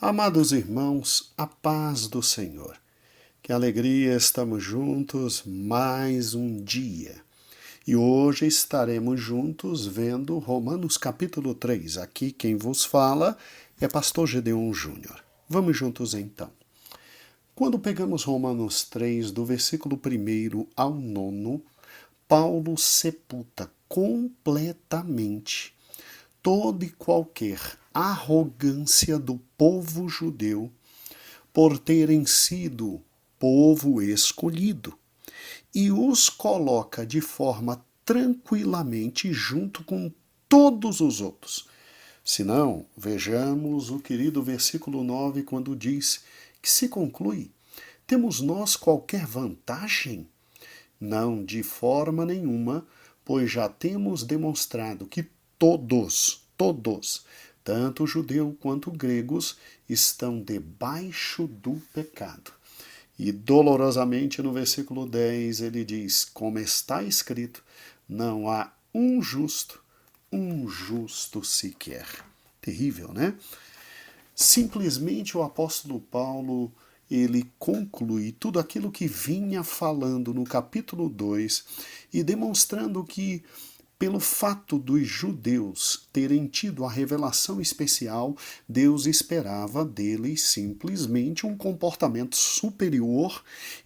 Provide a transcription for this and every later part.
Amados irmãos, a paz do Senhor. Que alegria estamos juntos mais um dia. E hoje estaremos juntos vendo Romanos capítulo 3. Aqui quem vos fala é pastor Gedeon Júnior. Vamos juntos então. Quando pegamos Romanos 3, do versículo 1 ao 9, Paulo sepulta completamente toda e qualquer arrogância do povo judeu por terem sido povo escolhido e os coloca de forma tranquilamente junto com todos os outros. Se não, vejamos o querido versículo 9, quando diz que se conclui: temos nós qualquer vantagem? Não, de forma nenhuma, pois já temos demonstrado que todos, tanto judeu quanto gregos, estão debaixo do pecado. E dolorosamente no versículo 10 ele diz: como está escrito, não há um justo sequer. Terrível, né? Simplesmente o apóstolo Paulo, ele conclui tudo aquilo que vinha falando no capítulo 2 e demonstrando que, pelo fato dos judeus terem tido a revelação especial, Deus esperava deles simplesmente um comportamento superior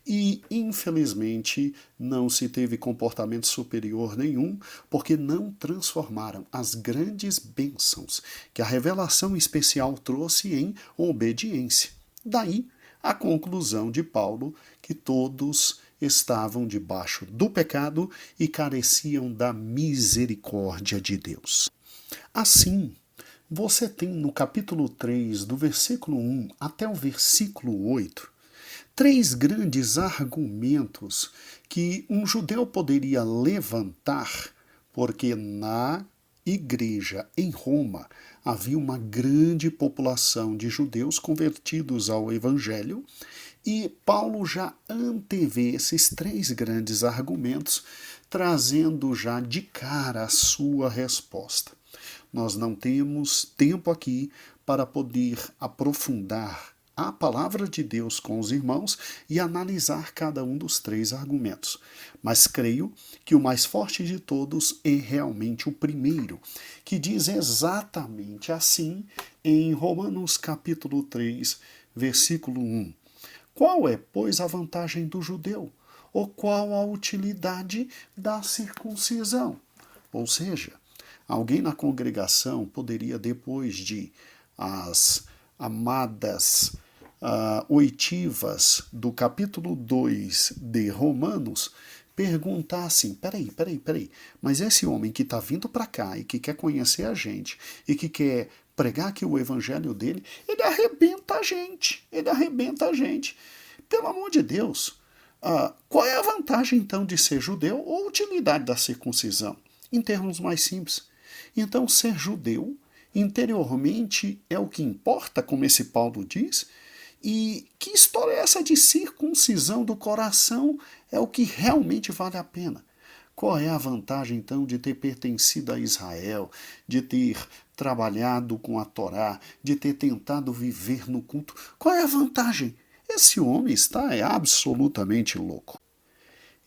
e, infelizmente, não se teve comportamento superior nenhum, porque não transformaram as grandes bênçãos que a revelação especial trouxe em obediência. Daí a conclusão de Paulo que todos estavam debaixo do pecado e careciam da misericórdia de Deus. Assim, você tem no capítulo 3, do versículo 1 até o versículo 8, três grandes argumentos que um judeu poderia levantar, porque na igreja em Roma havia uma grande população de judeus convertidos ao evangelho, e Paulo já antevê esses três grandes argumentos, trazendo já de cara a sua resposta. Nós não temos tempo aqui para poder aprofundar a palavra de Deus com os irmãos e analisar cada um dos três argumentos. Mas creio que o mais forte de todos é realmente o primeiro, que diz exatamente assim em Romanos capítulo 3, versículo 1. Qual é, pois, a vantagem do judeu? Ou qual a utilidade da circuncisão? Ou seja, alguém na congregação poderia, depois de as amadas oitivas do capítulo 2 de Romanos, perguntar assim: peraí, mas esse homem que está vindo para cá e que quer conhecer a gente e que quer pregar aqui o evangelho dele, ele arrebenta a gente. Pelo amor de Deus, qual é a vantagem então de ser judeu ou a utilidade da circuncisão? Em termos mais simples. Então, ser judeu interiormente é o que importa, como esse Paulo diz. E que história é essa de circuncisão do coração? É o que realmente vale a pena. Qual é a vantagem, então, de ter pertencido a Israel, de ter trabalhado com a Torá, de ter tentado viver no culto? Qual é a vantagem? Esse homem está absolutamente louco.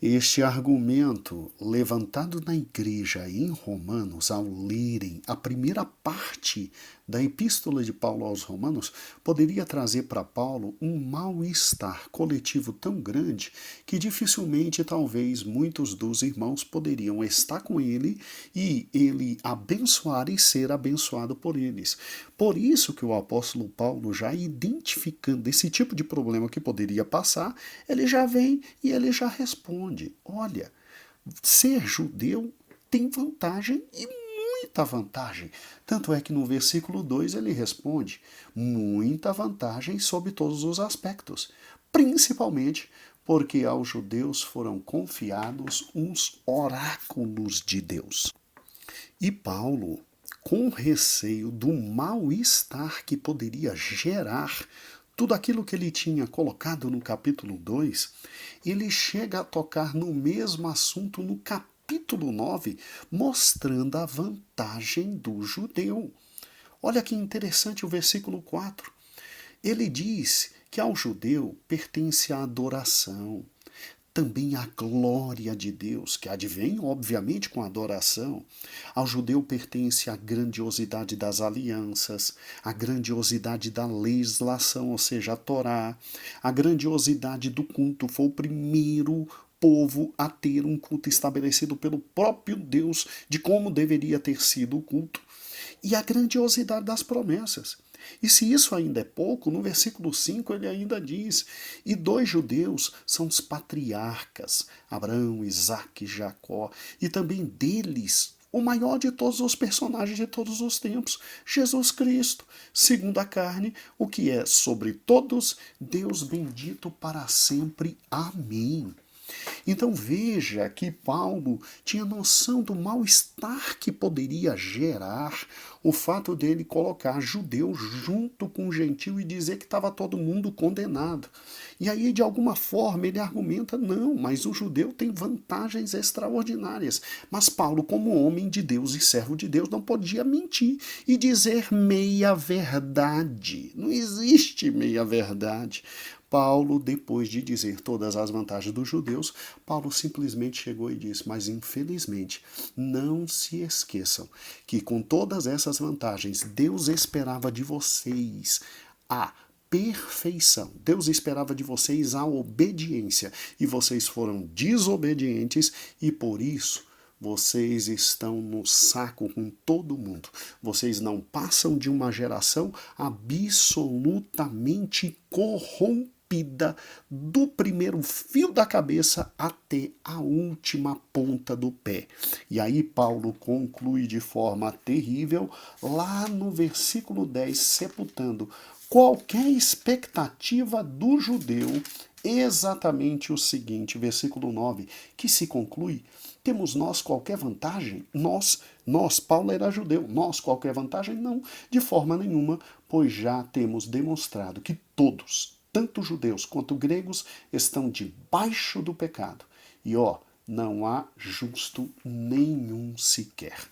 Este argumento, levantado na igreja em Romanos, ao lerem a primeira parte da epístola de Paulo aos Romanos, poderia trazer para Paulo um mal-estar coletivo tão grande que dificilmente, talvez, muitos dos irmãos poderiam estar com ele e ele abençoar e ser abençoado por eles. Por isso que o apóstolo Paulo, já identificando esse tipo de problema que poderia passar, ele já vem e ele já responde: olha, ser judeu tem vantagem e muita vantagem. Tanto é que no versículo 2 ele responde: muita vantagem sob todos os aspectos, principalmente porque aos judeus foram confiados uns oráculos de Deus. E Paulo, com receio do mal-estar que poderia gerar tudo aquilo que ele tinha colocado no capítulo 2, ele chega a tocar no mesmo assunto no capítulo 9, mostrando a vantagem do judeu. Olha que interessante o versículo 4. Ele diz que ao judeu pertence a adoração, também a glória de Deus, que advém, obviamente, com a adoração. Ao judeu pertence a grandiosidade das alianças, a grandiosidade da legislação, ou seja, a Torá, a grandiosidade do culto. Foi o primeiro povo a ter um culto estabelecido pelo próprio Deus de como deveria ter sido o culto. E a grandiosidade das promessas. E se isso ainda é pouco, no versículo 5 ele ainda diz: e 2 judeus são os patriarcas, Abraão, Isaque e Jacó, e também deles o maior de todos os personagens de todos os tempos, Jesus Cristo, segundo a carne, o que é sobre todos, Deus bendito para sempre. Amém. Então veja que Paulo tinha noção do mal-estar que poderia gerar o fato dele colocar judeu junto com gentil e dizer que estava todo mundo condenado. E aí, de alguma forma, ele argumenta, não, mas o judeu tem vantagens extraordinárias. Mas Paulo, como homem de Deus e servo de Deus, não podia mentir e dizer meia-verdade. Não existe meia-verdade. Paulo, depois de dizer todas as vantagens dos judeus, Paulo simplesmente chegou e disse: mas infelizmente, não se esqueçam que com todas essas vantagens, Deus esperava de vocês a perfeição. Deus esperava de vocês a obediência, e vocês foram desobedientes, e por isso vocês estão no saco com todo mundo. Vocês não passam de uma geração absolutamente corrompida, do primeiro fio da cabeça até a última ponta do pé. E aí Paulo conclui de forma terrível, lá no versículo 10, sepultando qualquer expectativa do judeu, exatamente o seguinte, versículo 9, que se conclui: temos nós qualquer vantagem? Nós, Paulo era judeu, nós qualquer vantagem? Não, de forma nenhuma, pois já temos demonstrado que todos, tanto judeus quanto gregos, estão debaixo do pecado. E não há justo nenhum sequer.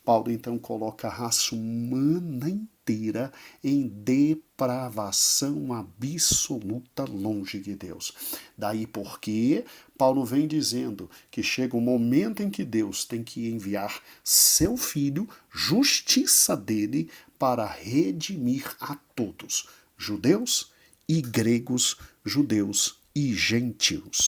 Paulo então coloca a raça humana inteira em depravação absoluta, longe de Deus. Daí porque Paulo vem dizendo que chega um momento em que Deus tem que enviar seu Filho, justiça dele, para redimir a todos, judeus e gregos, judeus e gentios.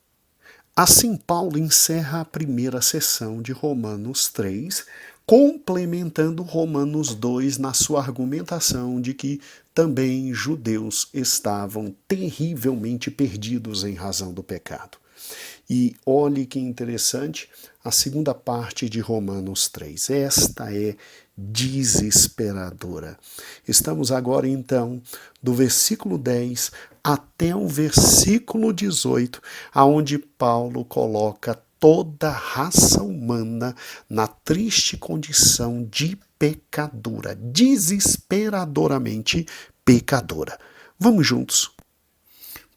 Assim, Paulo encerra a primeira sessão de Romanos 3, complementando Romanos 2 na sua argumentação de que também judeus estavam terrivelmente perdidos em razão do pecado. E olhe que interessante, a segunda parte de Romanos 3. Esta é desesperadora. Estamos agora, então, do versículo 10 até o versículo 18, aonde Paulo coloca toda a raça humana na triste condição de pecadora, desesperadoramente pecadora. Vamos juntos.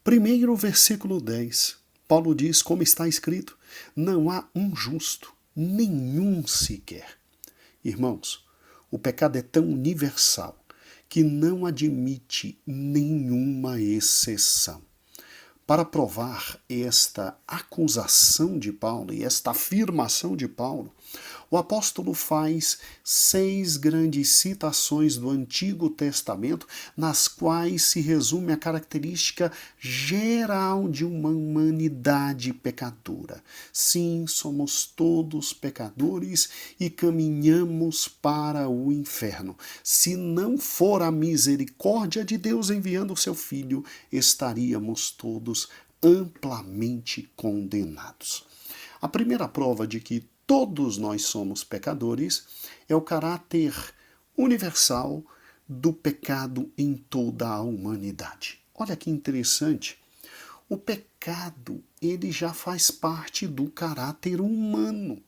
Primeiro, versículo 10. Paulo diz, como está escrito: não há um justo, nenhum sequer. Irmãos, o pecado é tão universal que não admite nenhuma exceção. Para provar esta acusação de Paulo e esta afirmação de Paulo, o apóstolo faz 6 grandes citações do Antigo Testamento, nas quais se resume a característica geral de uma humanidade pecadora. Sim, somos todos pecadores e caminhamos para o inferno. Se não for a misericórdia de Deus enviando o seu Filho, estaríamos todos amplamente condenados. A primeira prova de que todos nós somos pecadores é o caráter universal do pecado em toda a humanidade. Olha que interessante. O pecado, ele já faz parte do caráter humano.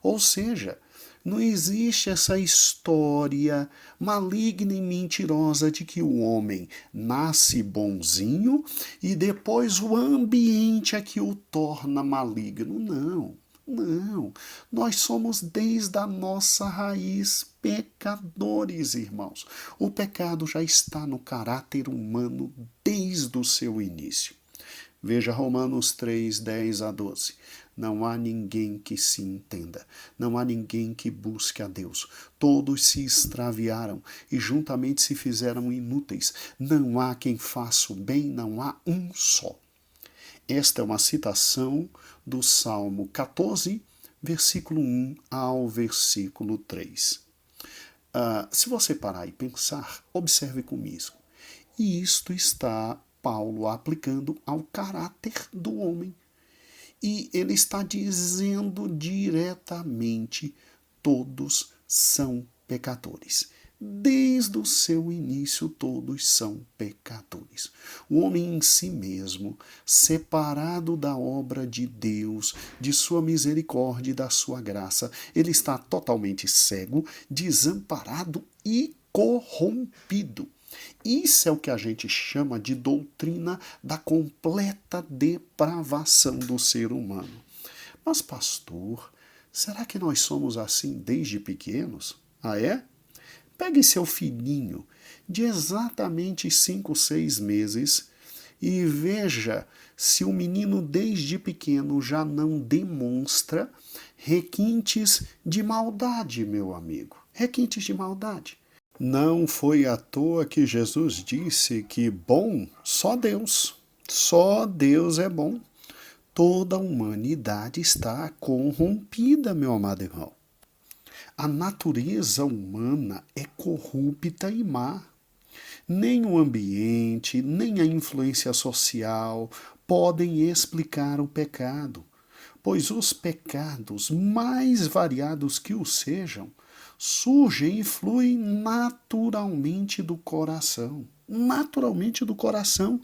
Ou seja, não existe essa história maligna e mentirosa de que o homem nasce bonzinho e depois o ambiente é que o torna maligno. Não. Não, nós somos desde a nossa raiz pecadores, irmãos. O pecado já está no caráter humano desde o seu início. Veja Romanos 3, 10 a 12. Não há ninguém que se entenda, não há ninguém que busque a Deus. Todos se extraviaram e juntamente se fizeram inúteis. Não há quem faça o bem, não há um só. Esta é uma citação do Salmo 14, versículo 1 ao versículo 3. Se você parar e pensar, observe comigo. E isto está Paulo aplicando ao caráter do homem. E ele está dizendo diretamente: todos são pecadores. Desde o seu início, todos são pecadores. O homem em si mesmo, separado da obra de Deus, de sua misericórdia e da sua graça, ele está totalmente cego, desamparado e corrompido. Isso é o que a gente chama de doutrina da completa depravação do ser humano. Mas, pastor, será que nós somos assim desde pequenos? Ah, é? Pegue seu filhinho de exatamente 5, 6 meses e veja se o menino desde pequeno já não demonstra requintes de maldade, meu amigo. Requintes de maldade. Não foi à toa que Jesus disse que bom só Deus é bom. Toda a humanidade está corrompida, meu amado irmão. A natureza humana é corrupta e má. Nem o ambiente, nem a influência social podem explicar o pecado, pois os pecados, mais variados que o sejam, surgem e fluem naturalmente do coração. Naturalmente do coração,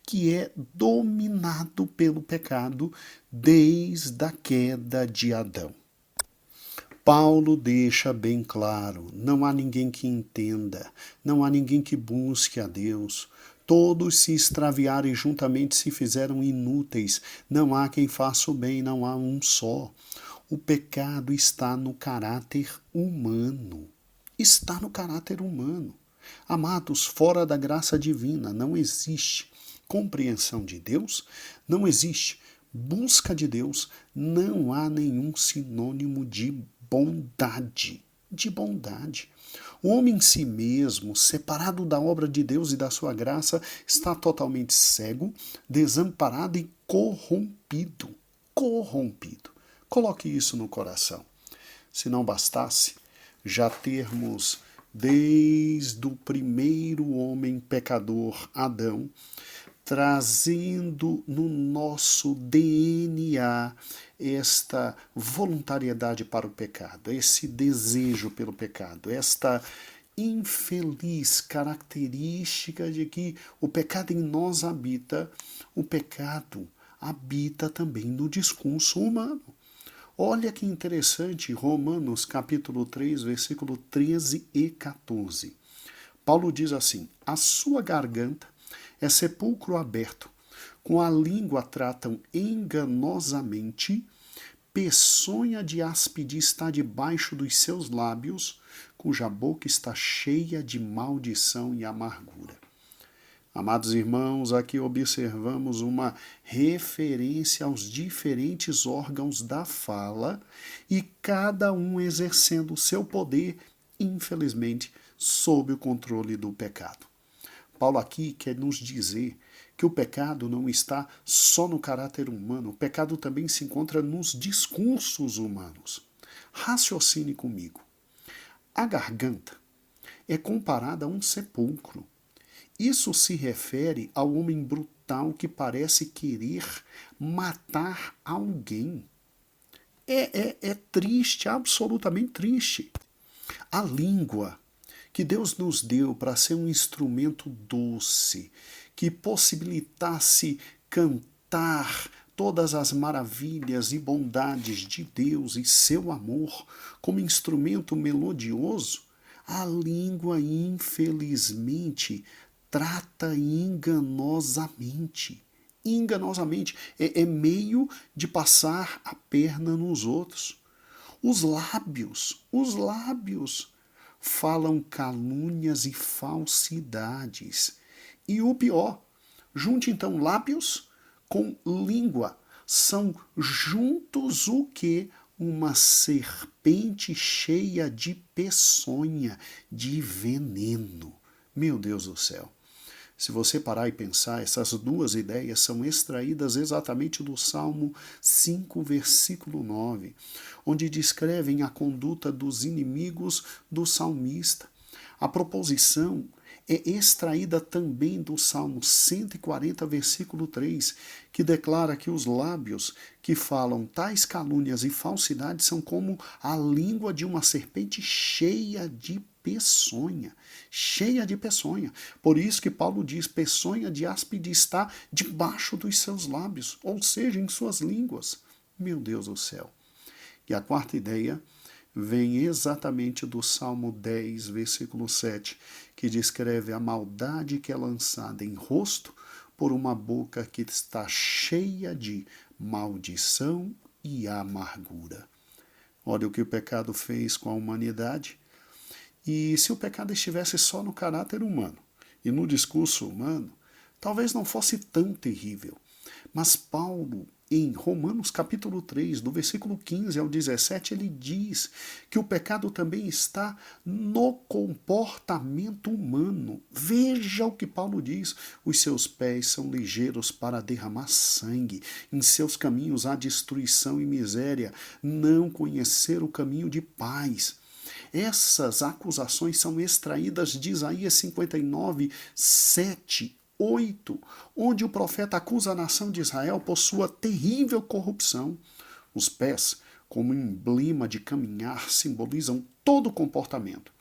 que é dominado pelo pecado desde a queda de Adão. Paulo deixa bem claro: não há ninguém que entenda, não há ninguém que busque a Deus. Todos se extraviaram e juntamente se fizeram inúteis. Não há quem faça o bem, não há um só. O pecado está no caráter humano. Está no caráter humano. Amados, fora da graça divina não existe compreensão de Deus, não existe busca de Deus, não há nenhum sinônimo de bondade. De bondade. O homem em si mesmo, separado da obra de Deus e da sua graça, está totalmente cego, desamparado e corrompido. Corrompido. Coloque isso no coração. Se não bastasse já termos, desde o primeiro homem pecador, Adão, trazendo no nosso DNA esta voluntariedade para o pecado, esse desejo pelo pecado, esta infeliz característica de que o pecado em nós habita, o pecado habita também no discurso humano. Olha que interessante, Romanos capítulo 3, versículo 13 e 14. Paulo diz assim: a sua garganta é sepulcro aberto, com a língua tratam enganosamente, peçonha de áspide está debaixo dos seus lábios, cuja boca está cheia de maldição e amargura. Amados irmãos, aqui observamos uma referência aos diferentes órgãos da fala e cada um exercendo o seu poder, infelizmente, sob o controle do pecado. Paulo aqui quer nos dizer que o pecado não está só no caráter humano, o pecado também se encontra nos discursos humanos. Raciocine comigo. A garganta é comparada a um sepulcro. Isso se refere ao homem brutal que parece querer matar alguém. É triste, absolutamente triste. A língua que Deus nos deu para ser um instrumento doce, que possibilitasse cantar todas as maravilhas e bondades de Deus e seu amor como instrumento melodioso, a língua, infelizmente, trata enganosamente. enganosamente. É meio de passar a perna nos outros. Os lábios falam calúnias e falsidades. E o pior, junte então lábios com língua. São juntos o que? Uma serpente cheia de peçonha, de veneno. Meu Deus do céu. Se você parar e pensar, essas duas ideias são extraídas exatamente do Salmo 5, versículo 9, onde descrevem a conduta dos inimigos do salmista. A proposição é extraída também do Salmo 140, versículo 3, que declara que os lábios que falam tais calúnias e falsidades são como a língua de uma serpente cheia de peçonha. Cheia de peçonha. Por isso que Paulo diz, peçonha de áspide está debaixo dos seus lábios, ou seja, em suas línguas. Meu Deus do céu. E a quarta ideia vem exatamente do Salmo 10, versículo 7, que descreve a maldade que é lançada em rosto por uma boca que está cheia de maldição e amargura. Olha o que o pecado fez com a humanidade. E se o pecado estivesse só no caráter humano e no discurso humano, talvez não fosse tão terrível. Mas Paulo, em Romanos capítulo 3, do versículo 15 ao 17, ele diz que o pecado também está no comportamento humano. Veja o que Paulo diz: os seus pés são ligeiros para derramar sangue, em seus caminhos há destruição e miséria, não conhecer o caminho de paz. Essas acusações são extraídas de Isaías 59, 7, 8, onde o profeta acusa a nação de Israel por sua terrível corrupção. Os pés, como emblema de caminhar, simbolizam todo o comportamento.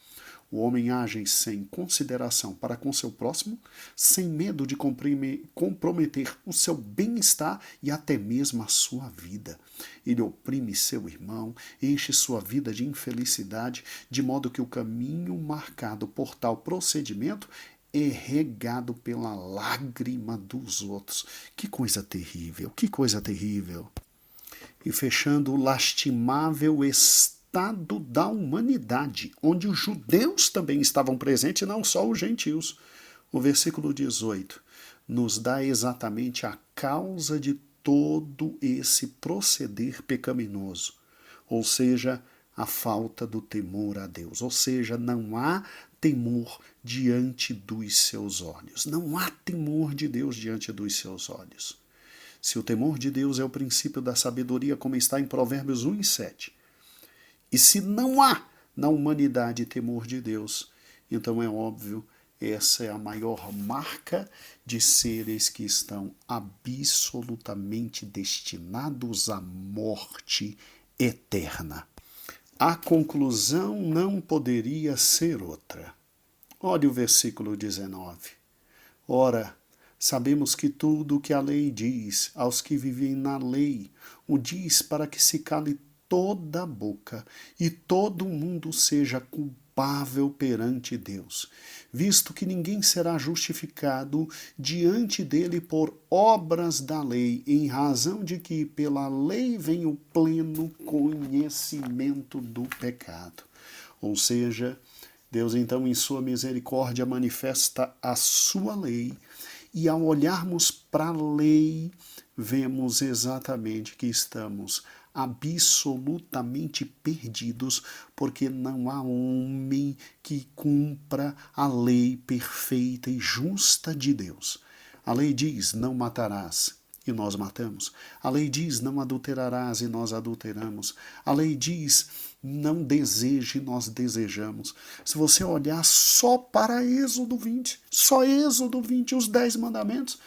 O homem age sem consideração para com seu próximo, sem medo de comprometer o seu bem-estar e até mesmo a sua vida. Ele oprime seu irmão, enche sua vida de infelicidade, de modo que o caminho marcado por tal procedimento é regado pela lágrima dos outros. Que coisa terrível, que coisa terrível. E fechando o lastimável estado da humanidade, onde os judeus também estavam presentes e não só os gentios. O versículo 18 nos dá exatamente a causa de todo esse proceder pecaminoso, ou seja, a falta do temor a Deus, ou seja, não há temor diante dos seus olhos, não há temor de Deus diante dos seus olhos. Se o temor de Deus é o princípio da sabedoria, como está em Provérbios 1 e 7, e se não há na humanidade temor de Deus, então é óbvio, essa é a maior marca de seres que estão absolutamente destinados à morte eterna. A conclusão não poderia ser outra. Olha o versículo 19. Ora, sabemos que tudo o que a lei diz aos que vivem na lei, o diz para que se cale toda a boca e todo mundo seja culpável perante Deus, visto que ninguém será justificado diante dele por obras da lei, em razão de que pela lei vem o pleno conhecimento do pecado. Ou seja, Deus então em sua misericórdia manifesta a sua lei, e ao olharmos para a lei, vemos exatamente que estamos absolutamente perdidos, porque não há homem que cumpra a lei perfeita e justa de Deus. A lei diz, não matarás, e nós matamos. A lei diz, não adulterarás, e nós adulteramos. A lei diz, não deseje, e nós desejamos. Se você olhar só para Êxodo 20, só Êxodo 20, os 10 mandamentos,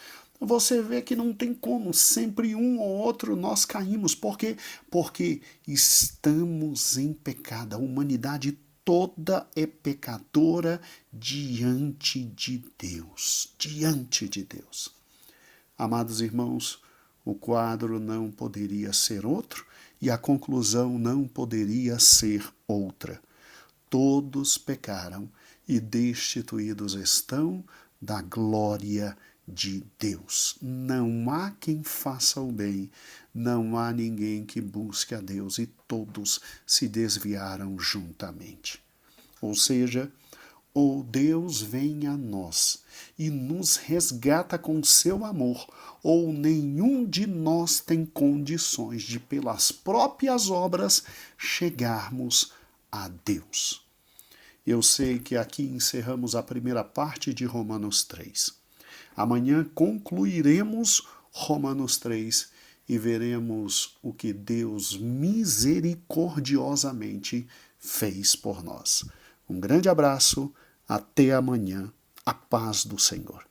você vê que não tem como, sempre um ou outro nós caímos. Por quê? Porque estamos em pecado. A humanidade toda é pecadora diante de Deus. Diante de Deus. Amados irmãos, o quadro não poderia ser outro e a conclusão não poderia ser outra. Todos pecaram e destituídos estão da glória de Deus. Não há quem faça o bem, não há ninguém que busque a Deus, e todos se desviaram juntamente. Ou seja, ou Deus vem a nós e nos resgata com seu amor, ou nenhum de nós tem condições de, pelas próprias obras, chegarmos a Deus. Eu sei que aqui encerramos a primeira parte de Romanos 3. Amanhã concluiremos Romanos 3 e veremos o que Deus misericordiosamente fez por nós. Um grande abraço, até amanhã, a paz do Senhor.